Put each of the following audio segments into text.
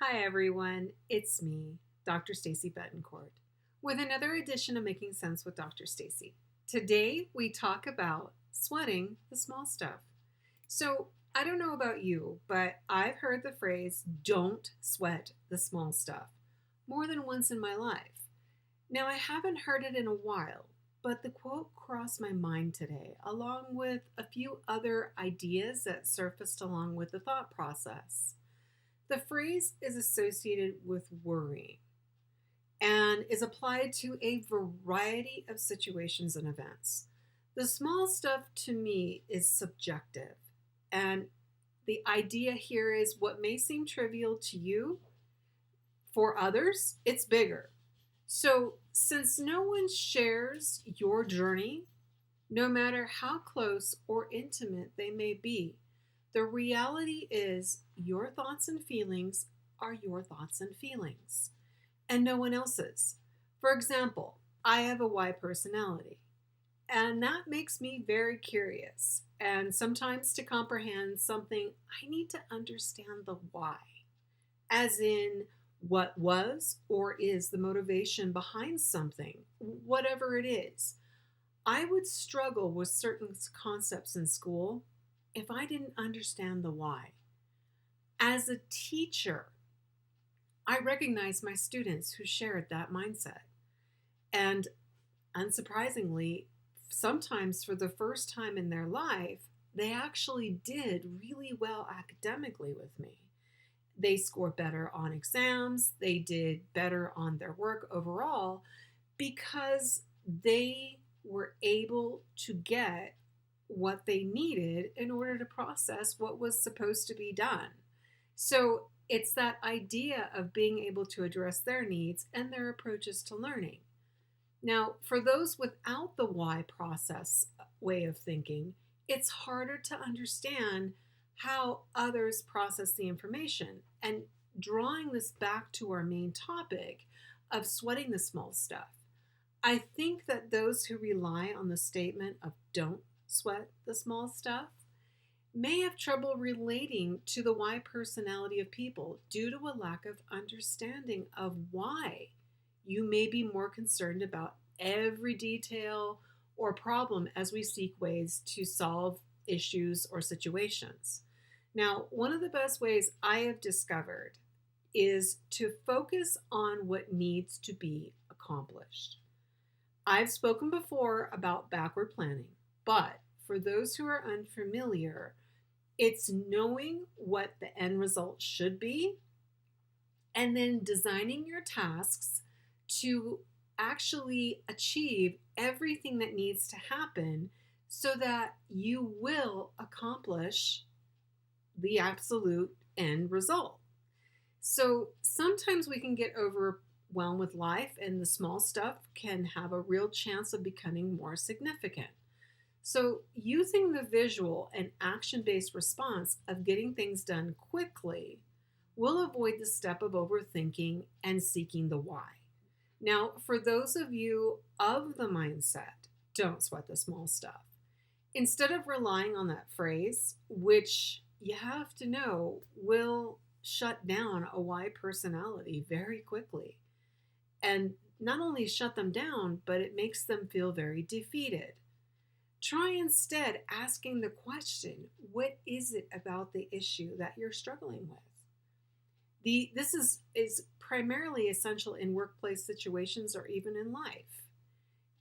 Hi everyone, it's me, Dr. Stacy Betancourt, with another edition of Making Sense with Dr. Stacy. Today we talk about sweating the small stuff. So, I don't know about you, but I've heard the phrase don't sweat the small stuff more than once in my life. Now, I haven't heard it in a while, but the quote crossed my mind today, along with a few other ideas that surfaced along with the thought process. The phrase is associated with worrying and is applied to a variety of situations and events. The small stuff to me is subjective, and the idea here is what may seem trivial to you, for others, it's bigger. So, since no one shares your journey, no matter how close or intimate they may be, the reality is your thoughts and feelings are your thoughts and feelings, and no one else's. For example, I have a Y personality, and that makes me very curious. And sometimes to comprehend something, I need to understand the why, as in what was or is the motivation behind something, whatever it is. I would struggle with certain concepts in school if I didn't understand the why. As a teacher, I recognize my students who shared that mindset. And unsurprisingly, sometimes for the first time in their life, they actually did really well academically with me. They scored better on exams, they did better on their work overall because they were able to get what they needed in order to process what was supposed to be done. So it's that idea of being able to address their needs and their approaches to learning. Now, for those without the why process way of thinking, it's harder to understand how others process the information. And drawing this back to our main topic of sweating the small stuff, I think that those who rely on the statement of don't sweat the small stuff may have trouble relating to the why personality of people due to a lack of understanding of why you may be more concerned about every detail or problem as we seek ways to solve issues or situations. Now, one of the best ways I have discovered is to focus on what needs to be accomplished. I've spoken before about backward planning, but for those who are unfamiliar, it's knowing what the end result should be and then designing your tasks to actually achieve everything that needs to happen so that you will accomplish the absolute end result. So sometimes we can get overwhelmed with life, and the small stuff can have a real chance of becoming more significant. So, using the visual and action based response of getting things done quickly will avoid the step of overthinking and seeking the why. Now, for those of you of the mindset, don't sweat the small stuff. Instead of relying on that phrase, which you have to know will shut down a Y personality very quickly, and not only shut them down, but it makes them feel very defeated. Try instead asking the question, what is it about the issue that you're struggling with? This is primarily essential in workplace situations or even in life.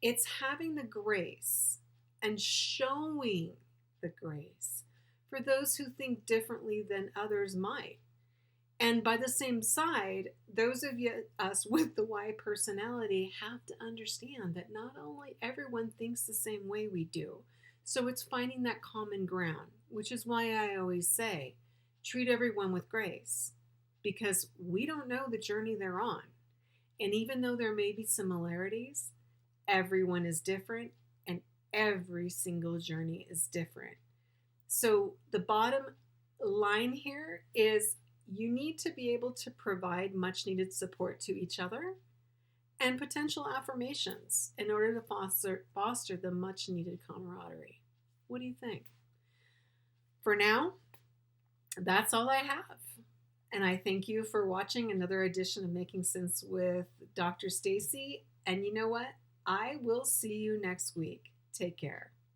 It's having the grace and showing the grace for those who think differently than others might. And by the same side, those of us with the Y personality have to understand that not only everyone thinks the same way we do. So it's finding that common ground, which is why I always say, treat everyone with grace, because we don't know the journey they're on. And even though there may be similarities, everyone is different and every single journey is different. So the bottom line here is you need to be able to provide much needed support to each other and potential affirmations in order to foster the much needed camaraderie. What do you think? For now, that's all I have. And I thank you for watching another edition of Making Sense with Dr. Stacy. And you know what? I will see you next week. Take care.